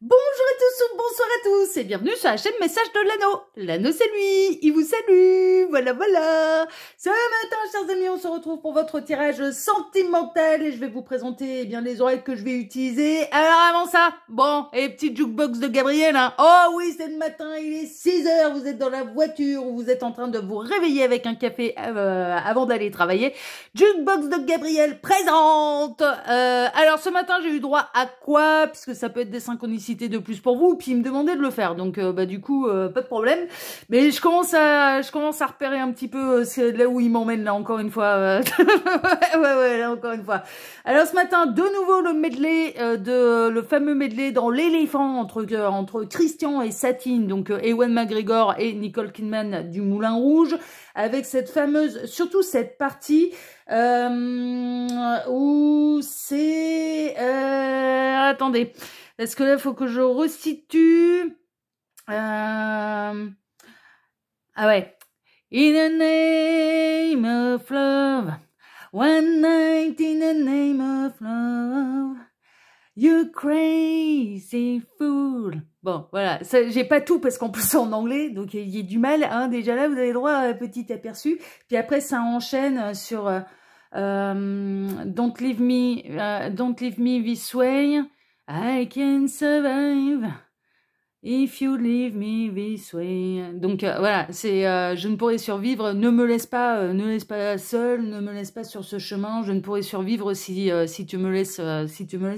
Bonjour à tous ou bonsoir à tous et bienvenue sur la chaîne Message de l'Anneau. L'Anneau c'est lui, il vous salue, voilà. Ce matin, chers amis, on se retrouve pour votre tirage sentimental et je vais vous présenter bien les oreilles que je vais utiliser. Alors avant ça, bon, et petite jukebox de Gabriel, hein. Oh oui, c'est le matin, il est 6 h, vous êtes dans la voiture ou vous êtes en train de vous réveiller avec un café avant d'aller travailler. Jukebox de Gabriel présente. Alors ce matin, j'ai eu droit à quoi? Puisque ça peut être des synchronicités de plus pour vous, puis il me demandait de le faire, donc du coup pas de problème, mais je commence à repérer un petit peu c'est là où il m'emmène là encore une fois. Ouais, là encore une fois. Alors ce matin de nouveau le medley le fameux medley dans l'éléphant entre Christian et Satine, donc Ewan McGregor et Nicole Kidman du Moulin Rouge, avec cette fameuse, surtout cette partie où c'est attendez, parce que là, il faut que je restitue. Ah ouais. In the name of love, one night in the name of love, you crazy fool. Bon, voilà, j'ai pas tout parce qu'en plus c'est en anglais, donc il y a du mal. Hein, déjà là, vous avez droit à un petit aperçu. Puis après, ça enchaîne sur Don't leave me this way. I can survive if you leave me this way. Donc voilà, c'est je ne pourrai survivre. Ne me laisse pas seul, ne me laisse pas sur ce chemin. Je ne pourrai survivre si tu me laisses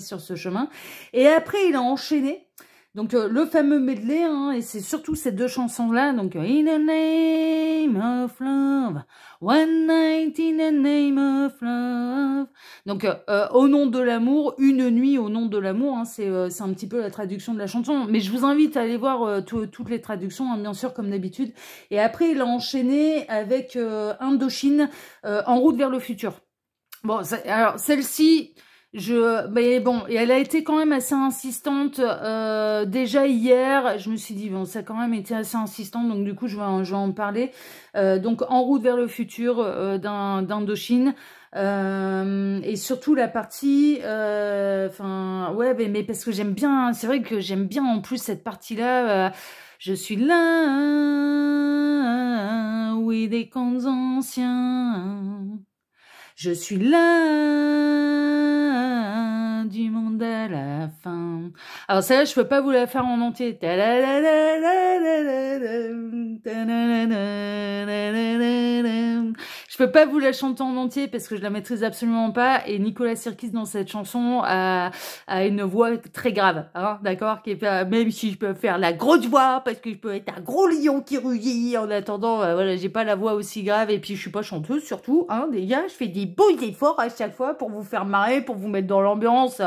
sur ce chemin. Et après, il a enchaîné. Donc le fameux medley, hein, et c'est surtout ces deux chansons-là. Donc In the name of love, one night in the name of love. Donc au nom de l'amour, une nuit au nom de l'amour. Hein, c'est un petit peu la traduction de la chanson. Mais je vous invite à aller voir toutes les traductions, hein, bien sûr, comme d'habitude. Et après, il a enchaîné avec Indochine, En route vers le futur. Bon, alors celle-ci... mais bon, et elle a été quand même assez insistante déjà hier. Je me suis dit bon, ça a quand même été assez insistant, donc du coup je vais en parler. Donc En route vers le futur d'Indochine, et surtout la partie, enfin ouais, mais parce que j'aime bien. C'est vrai que j'aime bien en plus cette partie-là. Je suis là, oui, des contes anciens. Je suis là, du monde à la fin. Alors celle-là, je peux pas vous la faire en entier. Je peux pas vous la chanter en entier parce que je la maîtrise absolument pas. Et Nicolas Sirkis dans cette chanson a une voix très grave, hein, d'accord, même si je peux faire la grosse voix parce que je peux être un gros lion qui rugit. En attendant, voilà, j'ai pas la voix aussi grave et puis je suis pas chanteuse surtout, hein, les gars. Je fais des beaux efforts à chaque fois pour vous faire marrer, pour vous mettre dans l'ambiance,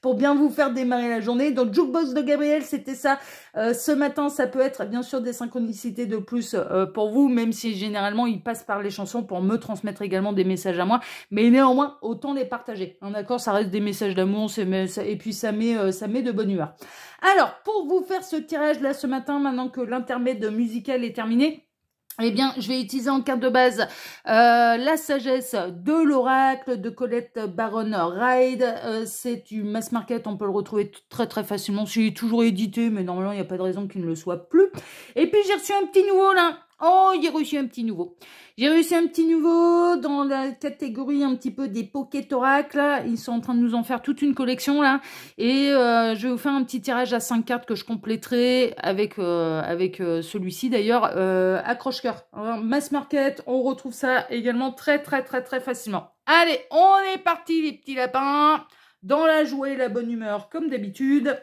pour bien vous faire démarrer la journée. Donc Jukebox de Gabriel, c'était ça. Ce matin, ça peut être bien sûr des synchronicités de plus pour vous, même si généralement il passe par les chansons pour me transmettre également des messages à moi, mais néanmoins autant les partager, hein, d'accord, ça reste des messages d'amour, et puis ça met de bonne humeur. Alors pour vous faire ce tirage là ce matin, maintenant que l'intermède musical est terminé, eh bien, je vais utiliser en carte de base la sagesse de l'oracle de Colette Baron Ride. C'est du mass market, on peut le retrouver très très facilement. C'est toujours édité, mais normalement, il n'y a pas de raison qu'il ne le soit plus. Et puis, j'ai reçu un petit nouveau là. Oh, j'ai reçu un petit nouveau. J'ai reçu un petit nouveau dans la catégorie un petit peu des Pocket Oracle. Ils sont en train de nous en faire toute une collection là. Et je vais vous faire un petit tirage à 5 cartes que je compléterai avec celui-ci d'ailleurs. Accroche-cœur. Mass Market, on retrouve ça également très très très très facilement. Allez, on est parti les petits lapins. Dans la joie et la bonne humeur comme d'habitude.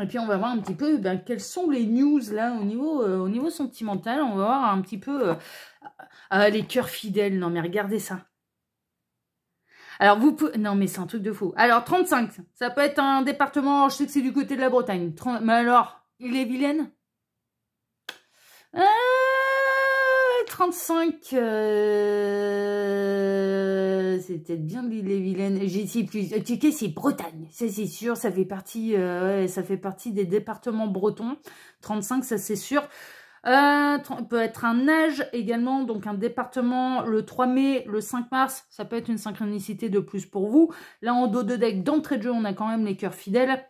Et puis on va voir un petit peu quelles sont les news là au niveau sentimental. On va voir un petit peu les cœurs fidèles. Non mais regardez ça. Alors vous pouvez... Non mais c'est un truc de fou. Alors 35, ça peut être un département, je sais que c'est du côté de la Bretagne. Mais alors, il est vilaine 35, c'est peut-être bien l'île et Vilaine. J'ai sais plus. Tu sais, c'est Bretagne, ça c'est sûr. Ça fait partie, ouais, ça fait partie des départements bretons. 35, ça c'est sûr. Peut être un âge également, donc un département le 3 mai, le 5 mars. Ça peut être une synchronicité de plus pour vous. Là en dos de deck, d'entrée de jeu, on a quand même les cœurs fidèles.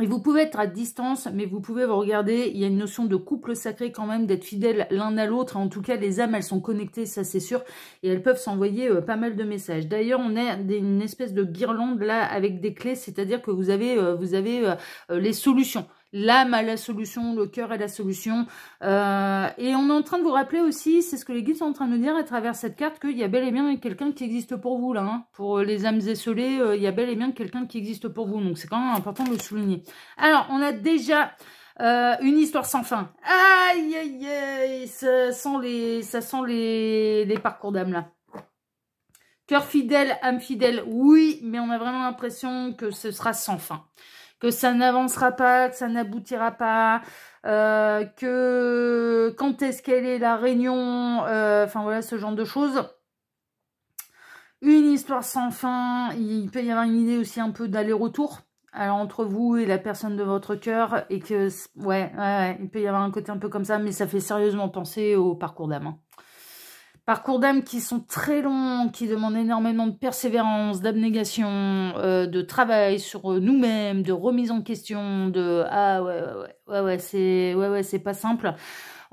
Et vous pouvez être à distance, mais vous pouvez vous regarder. Il y a une notion de couple sacré quand même, d'être fidèles l'un à l'autre. En tout cas, les âmes, elles sont connectées, ça c'est sûr. Et elles peuvent s'envoyer pas mal de messages. D'ailleurs, on a une espèce de guirlande là avec des clés. C'est-à-dire que vous avez les solutions. L'âme a la solution, le cœur a la solution. Et on est en train de vous rappeler aussi, c'est ce que les guides sont en train de nous dire à travers cette carte, qu'il y a bel et bien quelqu'un qui existe pour vous là. Hein. Pour les âmes esselées, il y a bel et bien quelqu'un qui existe pour vous. Donc c'est quand même important de le souligner. Alors, on a déjà une histoire sans fin. Aïe, aïe, aïe, ça sent les parcours d'âme là. Cœur fidèle, âme fidèle, oui, mais on a vraiment l'impression que ce sera sans fin. Que ça n'avancera pas, que ça n'aboutira pas, que quand est-ce qu'elle est la réunion, enfin voilà, ce genre de choses. Une histoire sans fin, il peut y avoir une idée aussi un peu d'aller-retour entre vous et la personne de votre cœur, et que, ouais, il peut y avoir un côté un peu comme ça, mais ça fait sérieusement penser au parcours d'âme. Hein. Parcours d'âme qui sont très longs, qui demandent énormément de persévérance, d'abnégation, de travail sur nous-mêmes, de remise en question, de... Ah ouais, c'est pas simple.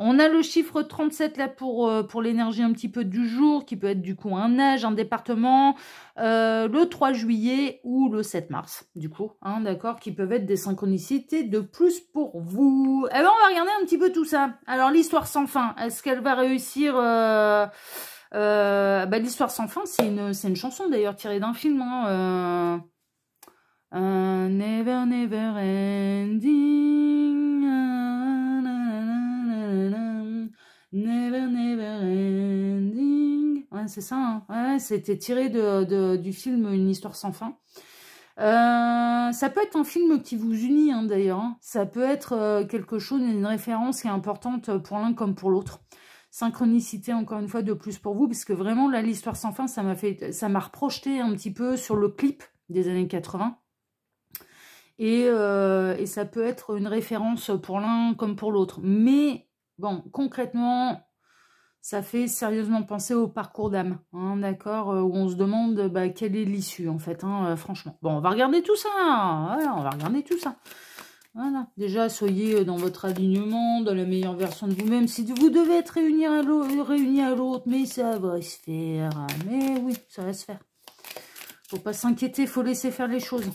On a le chiffre 37 là pour l'énergie un petit peu du jour, qui peut être du coup un âge, un département, le 3 juillet ou le 7 mars, du coup, hein, d'accord, qui peuvent être des synchronicités de plus pour vous. Eh ben, on va regarder un petit peu tout ça. Alors, l'histoire sans fin, est-ce qu'elle va réussir l'histoire sans fin, c'est une chanson d'ailleurs tirée d'un film, hein, Never, never ending, never, never ending. Ouais, c'est ça. Hein. Ouais, c'était tiré du film Une histoire sans fin. Ça peut être un film qui vous unit, hein, d'ailleurs. Hein. Ça peut être quelque chose, une référence qui est importante pour l'un comme pour l'autre. Synchronicité, encore une fois, de plus pour vous, parce que vraiment, là, l'histoire sans fin, ça m'a reprojeté un petit peu sur le clip des années 80. Et ça peut être une référence pour l'un comme pour l'autre. Mais, bon, concrètement, ça fait sérieusement penser au parcours d'âme, hein, d'accord, où on se demande quelle est l'issue, en fait, hein, franchement. Bon, on va regarder tout ça, hein, voilà, on va regarder tout ça. Voilà, déjà, soyez dans votre alignement, dans la meilleure version de vous-même. Si vous devez être réunis à l'autre, mais ça va se faire. Mais oui, ça va se faire. Faut pas s'inquiéter, faut laisser faire les choses.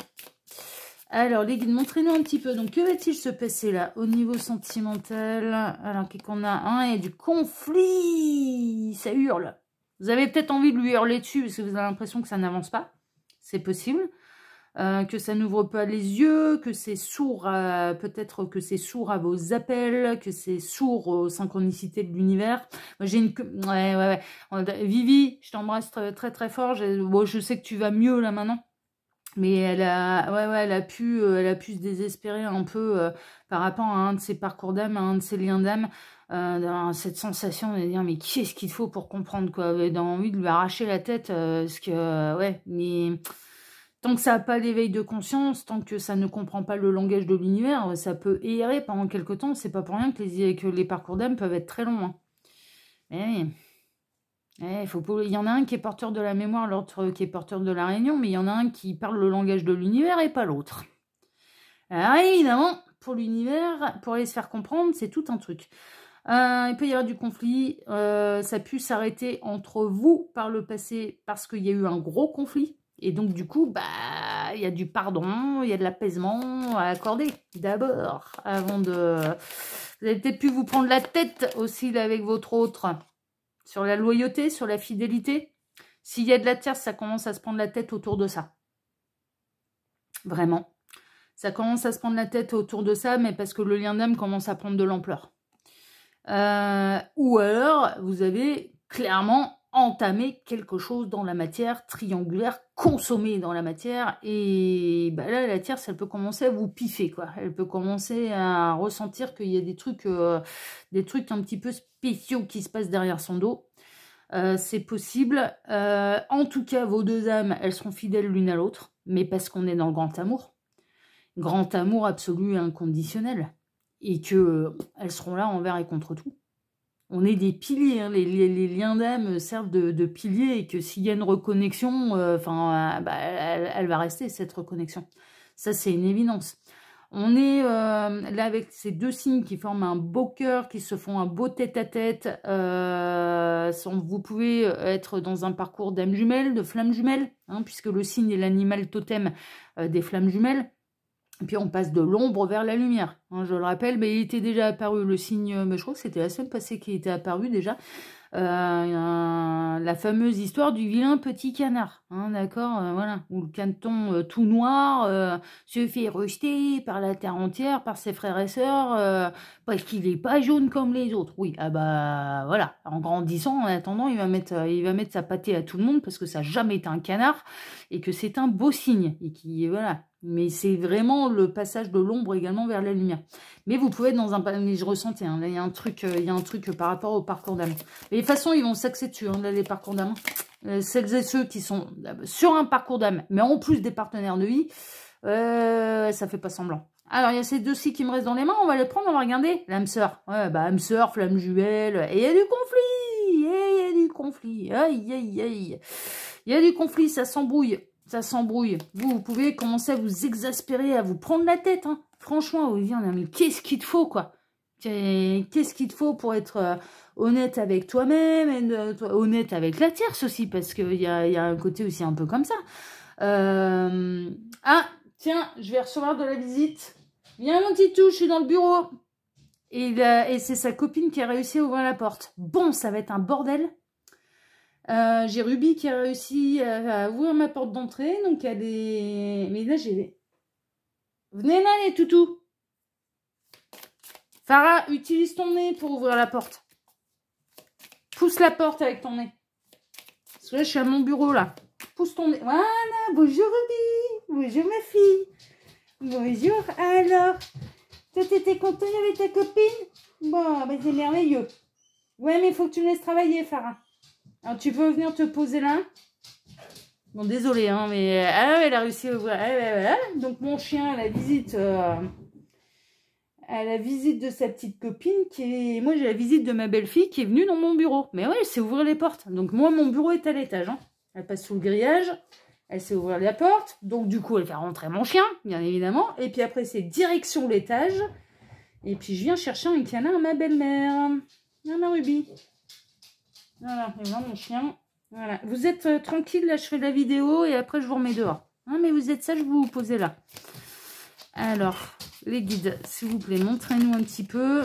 Alors, les guides, montrez-nous un petit peu. Donc, que va-t-il se passer là, au niveau sentimental? Alors, qu'est-ce qu'on a? Il y a du conflit. Ça hurle. Vous avez peut-être envie de lui hurler dessus, parce que vous avez l'impression que ça n'avance pas. C'est possible. Que ça n'ouvre pas les yeux, que c'est sourd, peut-être que c'est sourd à vos appels, que c'est sourd aux synchronicités de l'univers. Moi, j'ai une... Ouais. Vivi, je t'embrasse très, très, très fort. Je sais que tu vas mieux là maintenant. Mais elle a pu se désespérer un peu par rapport à un de ses parcours d'âme, à un de ses liens d'âme, cette sensation de dire mais qu'est-ce qu'il faut pour comprendre, quoi, d'avoir envie de lui arracher la tête, parce que mais tant que ça n'a pas l'éveil de conscience, tant que ça ne comprend pas le langage de l'univers, ça peut errer pendant quelque temps. C'est pas pour rien que les parcours d'âme peuvent être très longs. Hein. Mais il y en a un qui est porteur de la mémoire, l'autre qui est porteur de la réunion, mais il y en a un qui parle le langage de l'univers et pas l'autre. Alors évidemment, pour l'univers, pour aller se faire comprendre, c'est tout un truc. Il peut y avoir du conflit, ça a pu s'arrêter entre vous par le passé parce qu'il y a eu un gros conflit. Et donc du coup, il y a du pardon, il y a de l'apaisement à accorder d'abord, avant de... Vous avez peut-être pu vous prendre la tête aussi là, avec votre autre... Sur la loyauté, sur la fidélité. S'il y a de la tierce, ça commence à se prendre la tête autour de ça. Vraiment. Ça commence à se prendre la tête autour de ça, mais parce que le lien d'âme commence à prendre de l'ampleur. Ou alors, vous avez clairement entamé quelque chose dans la matière, triangulaire, consommé dans la matière, et là, la tierce, elle peut commencer à vous piffer, quoi. Elle peut commencer à ressentir qu'il y a des trucs un petit peu spéciaux qui se passent derrière son dos. C'est possible. En tout cas, vos deux âmes, elles seront fidèles l'une à l'autre, mais parce qu'on est dans le grand amour. Grand amour absolu et inconditionnel. Et qu'elles seront là envers et contre tout. On est des piliers, hein. Les liens d'âme servent de piliers, et que s'il y a une reconnexion, elle va rester, cette reconnexion. Ça, c'est une évidence. On est là avec ces deux signes qui forment un beau cœur, qui se font un beau tête-à-tête. Vous pouvez être dans un parcours d'âme jumelle, de flamme jumelle, hein, puisque le signe est l'animal totem des flammes jumelles. Et puis on passe de l'ombre vers la lumière, hein, je le rappelle, mais il était déjà apparu le signe, mais je crois que c'était la semaine passée qu'il était apparu déjà, la fameuse histoire du vilain petit canard, hein, d'accord, voilà, où le caneton tout noir se fait rejeter par la terre entière, par ses frères et sœurs, parce qu'il n'est pas jaune comme les autres. Oui, ah bah voilà, en grandissant, en attendant, il va mettre sa pâtée à tout le monde parce que ça n'a jamais été un canard et que c'est un beau signe et qui voilà. Mais c'est vraiment le passage de l'ombre également vers la lumière. Mais vous pouvez être dans un... Mais je ressentais, hein, là, il y a un truc par rapport au parcours d'âme. Mais de toute façon, ils vont s'axer dessus, hein, là, les parcours d'âme. Celles et ceux qui sont sur un parcours d'âme, mais en plus des partenaires de vie, ça fait pas semblant. Alors, il y a ces deux-ci qui me restent dans les mains, on va les prendre, on va regarder. L'âme sœur. Ouais, bah, âme sœur, flamme jumelle. Et il y a du conflit. Et il y a du conflit. Aïe, aïe, aïe. Il y a du conflit, ça s'embrouille. Ça s'embrouille. Vous pouvez commencer à vous exaspérer, à vous prendre la tête. Hein. Franchement, vous dire, mais qu'est-ce qu'il te faut, quoi? Qu'est-ce qu'il te faut pour être honnête avec toi-même et honnête avec la tierce aussi, parce qu'il y a un côté aussi un peu comme ça. Ah, tiens, je vais recevoir de la visite. Viens, mon petit tout, je suis dans le bureau. Et c'est sa copine qui a réussi à ouvrir la porte. Bon, ça va être un bordel. J'ai Ruby qui a réussi à ouvrir ma porte d'entrée, donc elle est... Mais là, j'ai... Venez là, les toutous. Farah, utilise ton nez pour ouvrir la porte. Pousse la porte avec ton nez. Parce que là, je suis à mon bureau, là. Pousse ton nez. Voilà, bonjour Ruby. Bonjour ma fille. Bonjour, alors. Toi, t'étais contente avec ta copine? Bon, bah, c'est merveilleux. Ouais, mais il faut que tu me laisses travailler, Farah. Alors, tu peux venir te poser là. Bon, désolé, hein, mais elle a réussi à ouvrir. Donc, mon chien à la visite de sa petite copine qui est... Moi, j'ai la visite de ma belle-fille qui est venue dans mon bureau. Mais ouais, elle sait ouvrir les portes. Donc, moi, mon bureau est à l'étage. Hein. Elle passe sous le grillage. Elle sait ouvrir la porte. Donc, du coup, elle fait rentrer mon chien, bien évidemment. Et puis après, c'est direction l'étage. Et puis, je viens chercher un câlin à ma belle-mère. Voilà, Ruby. Voilà, et là, mon chien. Voilà. Vous êtes tranquille, là, je fais la vidéo et après, je vous remets dehors. Hein, mais vous êtes sage, vous vous posez là. Alors, les guides, s'il vous plaît, montrez-nous un petit peu.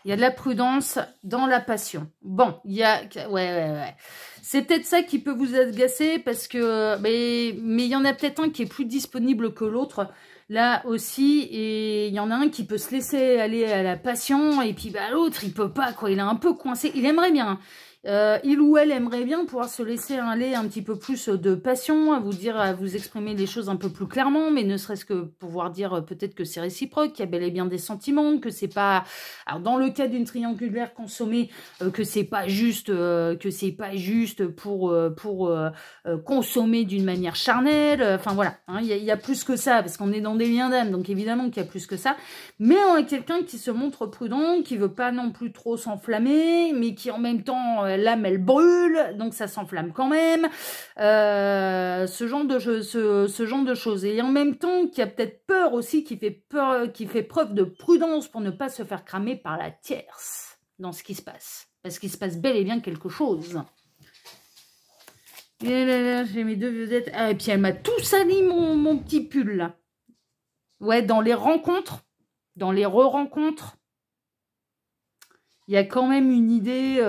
Il y a de la prudence dans la passion. Bon, il y a... Ouais. C'est peut-être ça qui peut vous agacer parce que... Mais il y en a peut-être un qui est plus disponible que l'autre. Là aussi, et il y en a un qui peut se laisser aller à la passion, et puis bah, l'autre, il peut pas, quoi. Il est un peu coincé. Il aimerait bien. Il ou elle aimerait bien pouvoir se laisser aller un petit peu plus de passion, à vous dire, à vous exprimer les choses un peu plus clairement, mais ne serait-ce que pouvoir dire peut-être que c'est réciproque, qu'il y a bel et bien des sentiments, que c'est pas... Alors, dans le cas d'une triangulaire consommée, que c'est pas juste pour consommer d'une manière charnelle. Enfin, voilà. Hein, il y a plus que ça, parce qu'on est dans des liens d'âme, donc évidemment qu'il y a plus que ça. Mais on a quelqu'un qui se montre prudent, qui veut pas non plus trop s'enflammer, mais qui en même temps... l'âme elle brûle, donc ça s'enflamme quand même, ce genre de choses. Et en même temps, qui a peut-être peur aussi, qui fait preuve de prudence pour ne pas se faire cramer par la tierce dans ce qui se passe. Parce qu'il se passe bel et bien quelque chose. Et là, j'ai mes deux vedettes. Ah, et puis elle m'a tout sali mon petit pull là. Ouais, dans les rencontres, dans les re-rencontres, il y a quand même une idée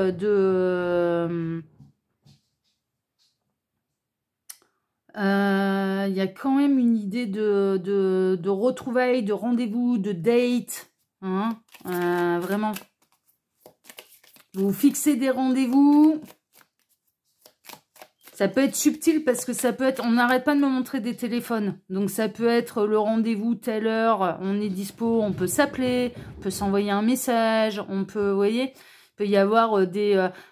il y a quand même une idée de retrouvailles, de rendez-vous, de date. Hein, vraiment. Vous fixez des rendez-vous. Ça peut être subtil parce que ça peut être... On n'arrête pas de me montrer des téléphones. Donc ça peut être le rendez-vous telle heure, on est dispo, on peut s'appeler, on peut s'envoyer un message, on peut, vous voyez, il peut y avoir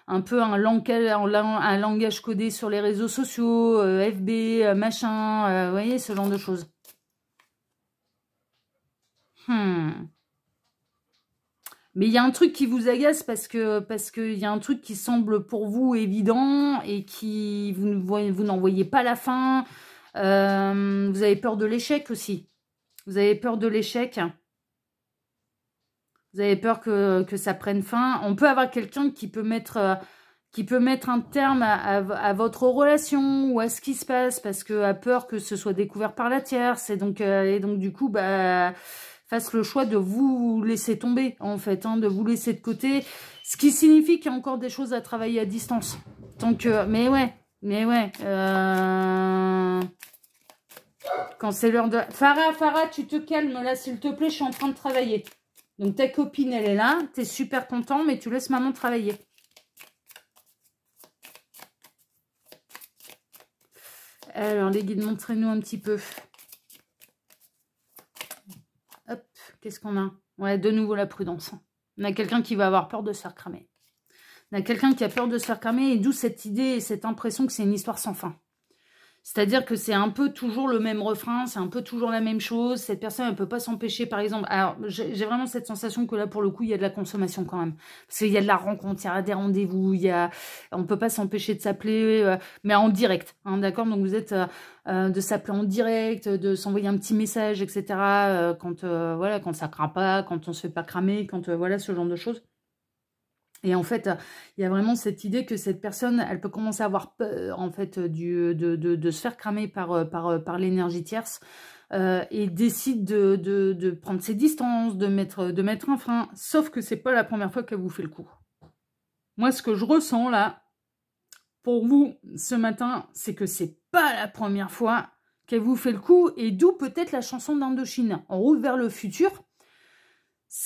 un peu un langage codé sur les réseaux sociaux, FB, machin, vous voyez, ce genre de choses. Mais il y a un truc qui vous agace parce que y a un truc qui semble pour vous évident et qui vous n'en voyez pas la fin. Vous avez peur de l'échec aussi. Vous avez peur de l'échec. Vous avez peur que ça prenne fin. On peut avoir quelqu'un qui peut mettre un terme à votre relation ou à ce qui se passe parce que a peur que ce soit découvert par la tierce. Et donc du coup, bah, fasse le choix de vous laisser tomber, en fait, hein, de vous laisser de côté. Ce qui signifie qu'il y a encore des choses à travailler à distance. Donc, mais ouais. Quand c'est l'heure de... Farah, tu te calmes là, s'il te plaît, je suis en train de travailler. Donc, ta copine, elle est là. Tu es super content, mais tu laisses maman travailler. Alors, les guides, montrez-nous un petit peu. Hop, qu'est-ce qu'on a? Ouais, de nouveau la prudence. On a quelqu'un qui va avoir peur de se faire cramer. On a quelqu'un qui a peur de se faire cramer, et d'où cette idée et cette impression que c'est une histoire sans fin. C'est-à-dire que c'est un peu toujours le même refrain, c'est un peu toujours la même chose. Cette personne, elle ne peut pas s'empêcher, par exemple... Alors, j'ai vraiment cette sensation que là, pour le coup, il y a de la consommation quand même. Parce qu'il y a de la rencontre, il y a des rendez-vous, on ne peut pas s'empêcher de s'appeler, mais en direct, hein, d'accord? Donc, vous êtes de s'appeler en direct, de s'envoyer un petit message, etc. Voilà, quand ça crame pas, quand on ne se fait pas cramer, voilà, ce genre de choses. Et en fait, il y a vraiment cette idée que cette personne, elle peut commencer à avoir peur, en fait, de se faire cramer par l'énergie tierce et décide de prendre ses distances, de mettre un frein. Sauf que c'est pas la première fois qu'elle vous fait le coup. Moi, ce que je ressens là, pour vous, ce matin, c'est que c'est pas la première fois qu'elle vous fait le coup, et d'où peut-être la chanson d'Indochine. En route vers le futur.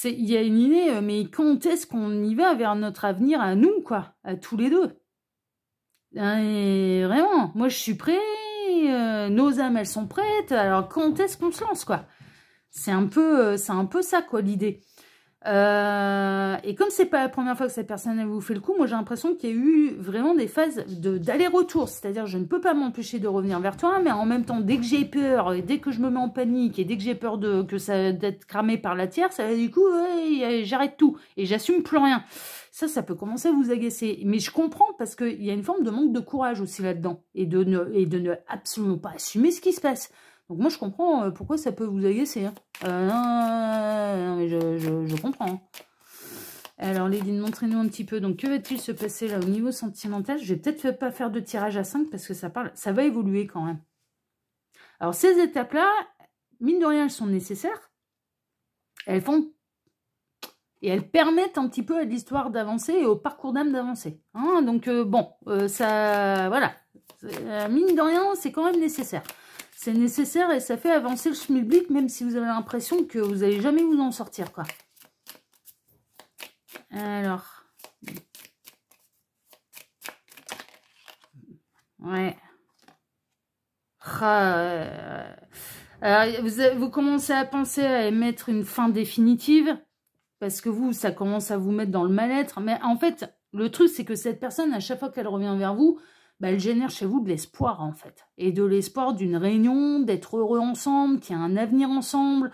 Il y a une idée, mais quand est-ce qu'on y va vers notre avenir à nous, quoi, à tous les deux? Et vraiment, moi je suis prêt, nos âmes elles sont prêtes, alors quand est-ce qu'on se lance, quoi? C'est un peu ça, quoi, l'idée. Et comme c'est pas la première fois que cette personne elle vous fait le coup, moi j'ai l'impression qu'il y a eu vraiment des phases d'aller-retour, c'est-à-dire je ne peux pas m'empêcher de revenir vers toi, mais en même temps dès que j'ai peur, et dès que je me mets en panique, et dès que j'ai peur d'être cramé par la tierce, du coup ouais, j'arrête tout et j'assume plus rien. Ça peut commencer à vous agacer, mais je comprends parce qu'il y a une forme de manque de courage aussi là-dedans, et de ne absolument pas assumer ce qui se passe. Donc moi, je comprends pourquoi ça peut vous agacer. Hein. Non, mais je comprends. Alors, les guides, montrez-nous un petit peu. Donc, que va-t-il se passer là au niveau sentimental? Je vais peut-être pas faire de tirage à 5 parce que ça va évoluer quand même. Alors, ces étapes-là, mine de rien, elles sont nécessaires. Elles font... Et elles permettent un petit peu à l'histoire d'avancer et au parcours d'âme d'avancer. Hein, donc, bon, ça... Voilà. Mine de rien, c'est quand même nécessaire. C'est nécessaire et ça fait avancer le schmilblick, même si vous avez l'impression que vous n'allez jamais vous en sortir, quoi. Alors. Ouais. Alors, vous commencez à penser à émettre une fin définitive, parce que vous, ça commence à vous mettre dans le mal-être. Mais en fait, le truc, c'est que cette personne, à chaque fois qu'elle revient vers vous, bah, elle génère chez vous de l'espoir, en fait. Et de l'espoir d'une réunion, d'être heureux ensemble, qu'il y a un avenir ensemble.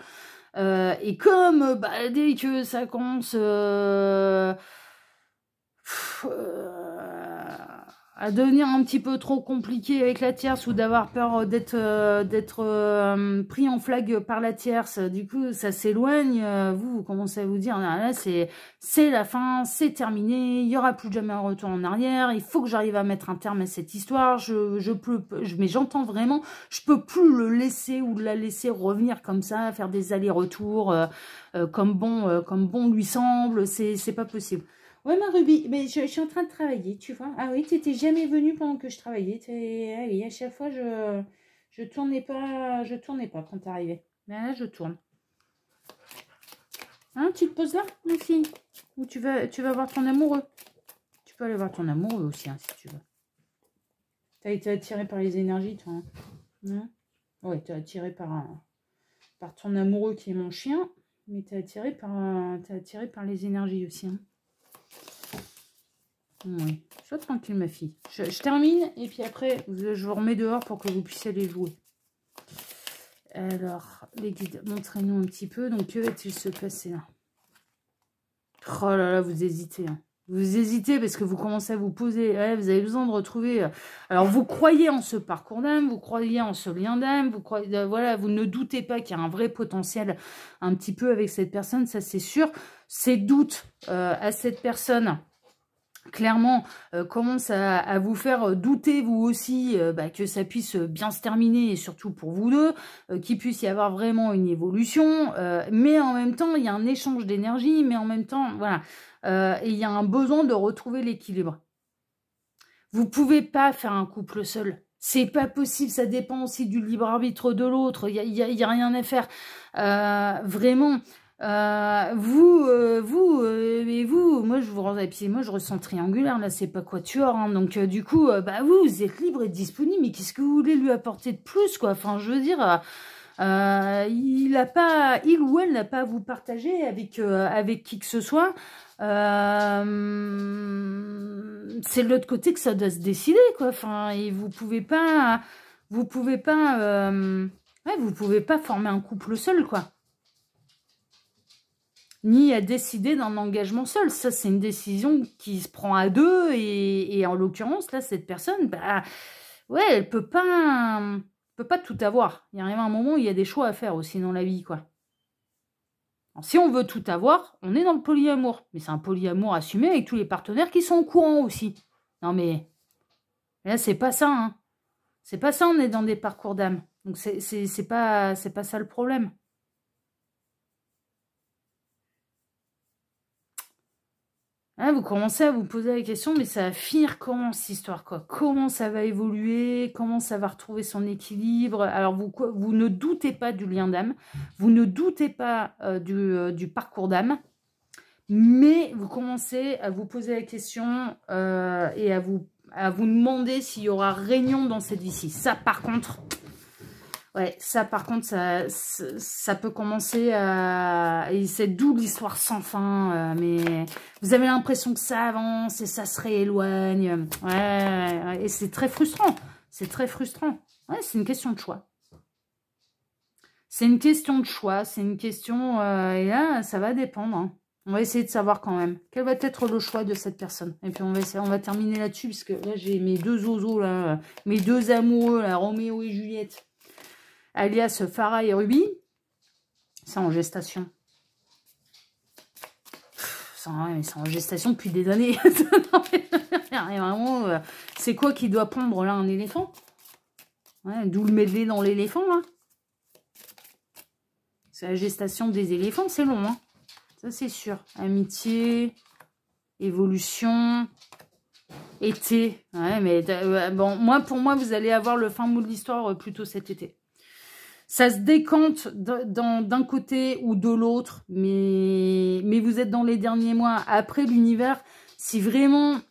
Et comme, bah, dès que ça commence à devenir un petit peu trop compliqué avec la tierce ou d'avoir peur d'être pris en flag par la tierce, du coup ça s'éloigne, vous commencez à vous dire là c'est la fin, c'est terminé, il y aura plus jamais un retour en arrière, il faut que j'arrive à mettre un terme à cette histoire, mais j'entends vraiment, je peux plus le laisser ou la laisser revenir comme ça, faire des allers-retours comme bon lui semble, c'est pas possible. Ouais, ma Ruby, mais je suis en train de travailler, tu vois. Ah oui, tu n'étais jamais venue pendant que je travaillais. Ah oui, à chaque fois, je tournais pas quand tu arrivais. Mais là, je tourne. Hein, tu te poses là, ma fille? Ou tu vas voir ton amoureux? Tu peux aller voir ton amoureux aussi, hein, si tu veux. Tu as été attiré par les énergies, toi. Hein? Ouais, tu es attiré par ton amoureux qui est mon chien, mais tu es attiré par les énergies aussi, hein. Oui, sois tranquille ma fille. Je termine et puis après je vous remets dehors pour que vous puissiez aller jouer. Alors, les guides, montrez-nous un petit peu. Donc, que va-t-il se passer là? Oh là là, vous hésitez. Hein. Vous hésitez parce que vous commencez à vous poser, ouais, vous avez besoin de retrouver... Alors, vous croyez en ce parcours d'âme, vous croyez en ce lien d'âme, vous croyez, voilà, vous ne doutez pas qu'il y a un vrai potentiel un petit peu avec cette personne, ça c'est sûr. Ces doutes à cette personne, clairement, commencent à vous faire douter vous aussi que ça puisse bien se terminer, et surtout pour vous deux, qu'il puisse y avoir vraiment une évolution, mais en même temps, il y a un échange d'énergie, mais en même temps, voilà... et il y a un besoin de retrouver l'équilibre. Vous pouvez pas faire un couple seul. C'est pas possible, ça dépend aussi du libre arbitre de l'autre. Il y a rien à faire. Vraiment, moi je vous rends à pied, moi je ressens triangulaire, là c'est pas quatuor, hein, donc du coup, vous êtes libre et disponible, mais qu'est-ce que vous voulez lui apporter de plus, quoi? Enfin, je veux dire... il ou elle n'a pas à vous partager avec qui que ce soit. C'est de l'autre côté que ça doit se décider, quoi. Enfin, et vous pouvez pas former un couple seul, quoi. Ni à décider d'un engagement seul. Ça, c'est une décision qui se prend à deux, et en l'occurrence, là, cette personne, elle peut pas tout avoir. Il arrive un moment où il y a des choix à faire aussi dans la vie, quoi. Alors, si on veut tout avoir, on est dans le polyamour. Mais c'est un polyamour assumé avec tous les partenaires qui sont au courant aussi. Non mais, là, c'est pas ça, hein. C'est pas ça, on est dans des parcours d'âme. Donc, c'est pas ça le problème. Là, vous commencez à vous poser la question, mais ça va finir comment cette histoire, quoi? Comment ça va évoluer? Comment ça va retrouver son équilibre? Alors, vous ne doutez pas du lien d'âme, vous ne doutez pas du parcours d'âme, mais vous commencez à vous poser la question et à vous demander s'il y aura réunion dans cette vie-ci. Ça, par contre... Ouais, ça par contre, ça peut commencer à... Et c'est d'où l'histoire sans fin, mais vous avez l'impression que ça avance et ça se rééloigne. Ouais, et c'est très frustrant. C'est très frustrant. Ouais, c'est une question de choix. C'est une question de choix, c'est une question... et là, ça va dépendre. Hein. On va essayer de savoir quand même. Quel va être le choix de cette personne? Et puis on va terminer là-dessus, parce que là, j'ai mes deux zozos, là, mes deux amoureux, là, Roméo et Juliette. Alias Farah et Ruby, c'est en gestation. C'est en gestation depuis des années. C'est quoi qui doit pondre là, un éléphant? Ouais, d'où le medley dans l'éléphant, là. C'est la gestation des éléphants, c'est long, hein. Ça, c'est sûr. Amitié, évolution, été. Ouais, mais bon, pour moi, vous allez avoir le fin mot de l'histoire plutôt cet été. Ça se décante d'un côté ou de l'autre, mais vous êtes dans les derniers mois. Après, l'univers, si vraiment...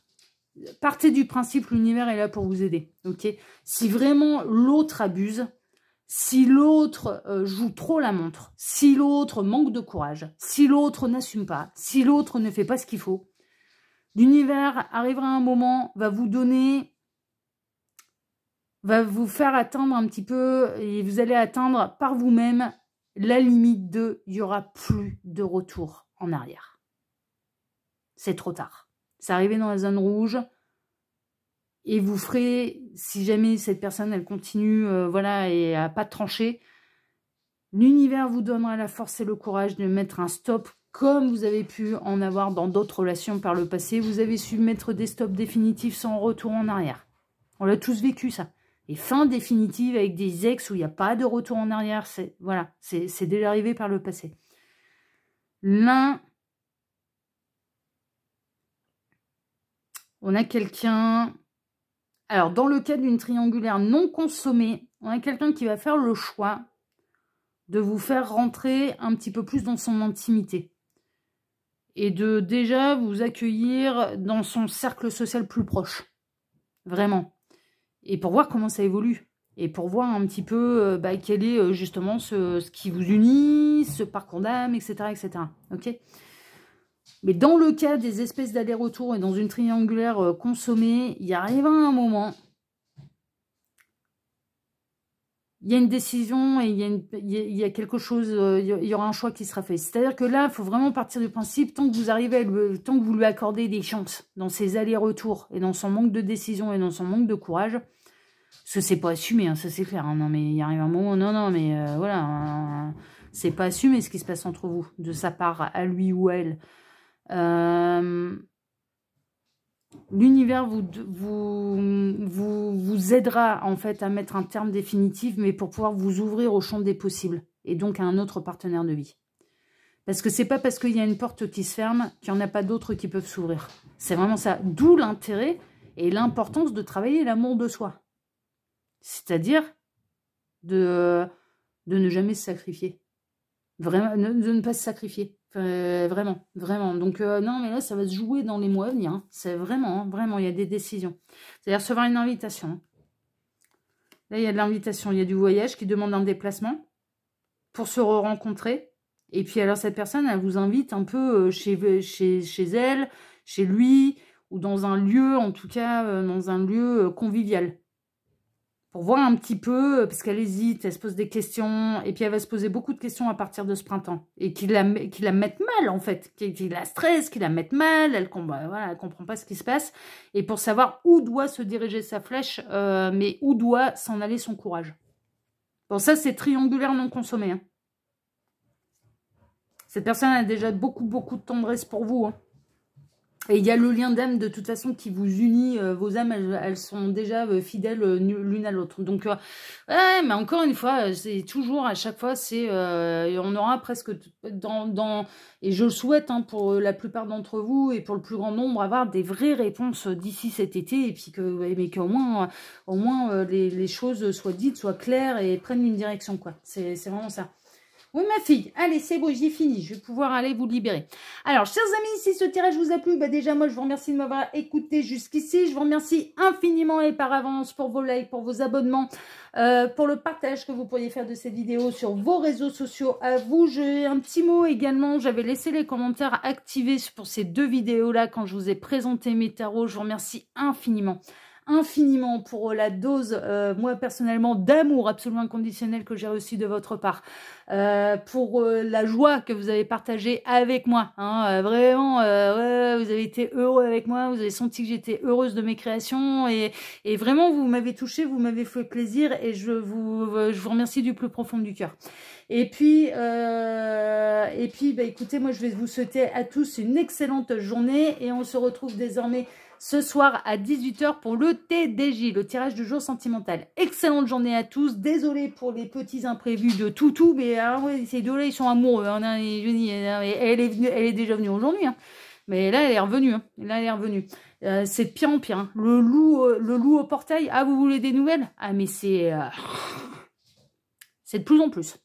Partez du principe, l'univers est là pour vous aider. Ok. Si vraiment l'autre abuse, si l'autre joue trop la montre, si l'autre manque de courage, si l'autre n'assume pas, si l'autre ne fait pas ce qu'il faut, l'univers arrivera un moment, va vous donner... va vous faire atteindre un petit peu, et vous allez atteindre par vous-même la limite de « il n'y aura plus de retour en arrière ». C'est trop tard. C'est arrivé dans la zone rouge, et vous ferez, si jamais cette personne, elle continue, voilà, et à pas trancher, l'univers vous donnera la force et le courage de mettre un stop, comme vous avez pu en avoir dans d'autres relations par le passé. Vous avez su mettre des stops définitifs sans retour en arrière. On l'a tous vécu, ça. Et fin définitive avec des ex où il n'y a pas de retour en arrière. Voilà, c'est déjà arrivé par le passé. L'un, on a quelqu'un... Alors, dans le cas d'une triangulaire non consommée, on a quelqu'un qui va faire le choix de vous faire rentrer un petit peu plus dans son intimité. Et de déjà vous accueillir dans son cercle social plus proche. Vraiment. Et pour voir comment ça évolue. Et pour voir un petit peu quel est justement ce qui vous unit, ce parcours d'âme, etc., etc. Ok. Mais dans le cas des espèces d'aller-retour et dans une triangulaire consommée, il arrive un moment, il y a une décision et il y a quelque chose, il y aura un choix qui sera fait. C'est-à-dire que là, il faut vraiment partir du principe, tant que vous arrivez, tant que vous lui accordez des chances dans ses allers-retours et dans son manque de décision et dans son manque de courage, parce que c'est pas assumé, hein, ça c'est clair. Hein, non, mais il arrive un moment, non, mais voilà, c'est pas assumé ce qui se passe entre vous, de sa part à lui ou à elle. L'univers vous aidera en fait à mettre un terme définitif, mais pour pouvoir vous ouvrir au champ des possibles et donc à un autre partenaire de vie. Parce que c'est pas parce qu'il y a une porte qui se ferme qu'il n'y en a pas d'autres qui peuvent s'ouvrir. C'est vraiment ça. D'où l'intérêt et l'importance de travailler l'amour de soi. C'est-à-dire de ne jamais se sacrifier. Vraiment, de ne pas se sacrifier. Vraiment, vraiment. Donc, non, mais là, ça va se jouer dans les mois à venir. Hein. C'est vraiment, hein, vraiment, il y a des décisions. C'est-à-dire recevoir une invitation. Hein. Là, il y a de l'invitation. Il y a du voyage qui demande un déplacement pour se rencontrer. Et puis, alors, cette personne, elle vous invite un peu chez elle, chez lui, ou dans un lieu, en tout cas, dans un lieu convivial. Pour voir un petit peu, parce qu'elle hésite, elle se pose des questions, et puis elle va se poser beaucoup de questions à partir de ce printemps, et qui la mettent mal, en fait, qui la stresse, qui la mettent mal, elle comprend pas ce qui se passe, et pour savoir où doit se diriger sa flèche, mais où doit s'en aller son courage. Bon, ça, c'est triangulaire non consommé. Hein. Cette personne a déjà beaucoup de tendresse pour vous, hein. Et il y a le lien d'âme de toute façon qui vous unit, vos âmes elles sont déjà fidèles l'une à l'autre. Donc ouais, mais encore une fois, c'est toujours à chaque fois, c'est on aura presque et je le souhaite hein, pour la plupart d'entre vous et pour le plus grand nombre avoir des vraies réponses d'ici cet été et puis mais qu'au moins les choses soient dites, soient claires et prennent une direction quoi. C'est vraiment ça. Oui, ma fille. Allez, c'est bon, j'ai fini. Je vais pouvoir aller vous libérer. Alors, chers amis, si ce tirage vous a plu, bah déjà, moi, je vous remercie de m'avoir écouté jusqu'ici. Je vous remercie infiniment et par avance pour vos likes, pour vos abonnements, pour le partage que vous pourriez faire de cette vidéo sur vos réseaux sociaux. À vous, j'ai un petit mot également. J'avais laissé les commentaires activés pour ces deux vidéos-là quand je vous ai présenté mes tarots. Je vous remercie infiniment pour la dose, moi personnellement, d'amour absolument inconditionnel que j'ai reçu de votre part, pour la joie que vous avez partagée avec moi, hein, vraiment, ouais, vous avez été heureux avec moi, vous avez senti que j'étais heureuse de mes créations, et vraiment, vous m'avez touché, vous m'avez fait plaisir, et je vous remercie du plus profond du cœur. Et puis, bah, écoutez, moi, je vais vous souhaiter à tous une excellente journée, et on se retrouve désormais ce soir à 18 h pour le TDJ, le tirage du jour sentimental. Excellente journée à tous. Désolée pour les petits imprévus de Toutou, mais ouais, ces deux-là, ils sont amoureux. Hein, elle est déjà venue aujourd'hui. Hein. Mais là, elle est revenue. Hein. Là, elle est revenue. C'est de pire en pire. Hein. Le loup au portail. Ah, vous voulez des nouvelles? Ah, mais c'est de plus en plus.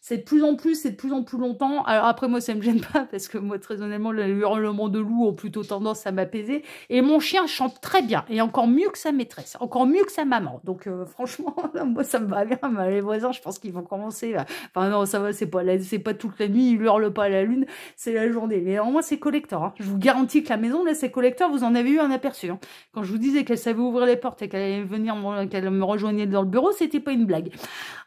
C'est de plus en plus, c'est de plus en plus longtemps. Alors après, moi, ça me gêne pas parce que moi, très honnêtement, les hurlements de loup ont plutôt tendance à m'apaiser. Et mon chien chante très bien. Et encore mieux que sa maîtresse. Encore mieux que sa maman. Donc, franchement, moi, ça me va bien. Mais les voisins, je pense qu'ils vont commencer. Enfin, non, ça va, c'est pas toute la nuit. Ils hurlent pas à la lune. C'est la journée. Mais en moi, c'est collector. Hein. Je vous garantis que la maison, là, c'est collector. Vous en avez eu un aperçu. Hein. Quand je vous disais qu'elle savait ouvrir les portes et qu'elle allait venir, qu'elle me rejoignait dans le bureau, c'était pas une blague.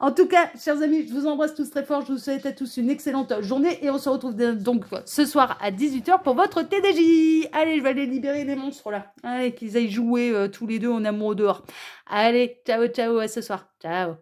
En tout cas, chers amis, je vous embrasse tous très fort. Je vous souhaite à tous une excellente journée et on se retrouve donc ce soir à 18 h pour votre TDJ. Allez, je vais aller libérer les monstres là. Allez, qu'ils aillent jouer tous les deux en amour dehors. Allez, ciao, ciao, à ce soir. Ciao.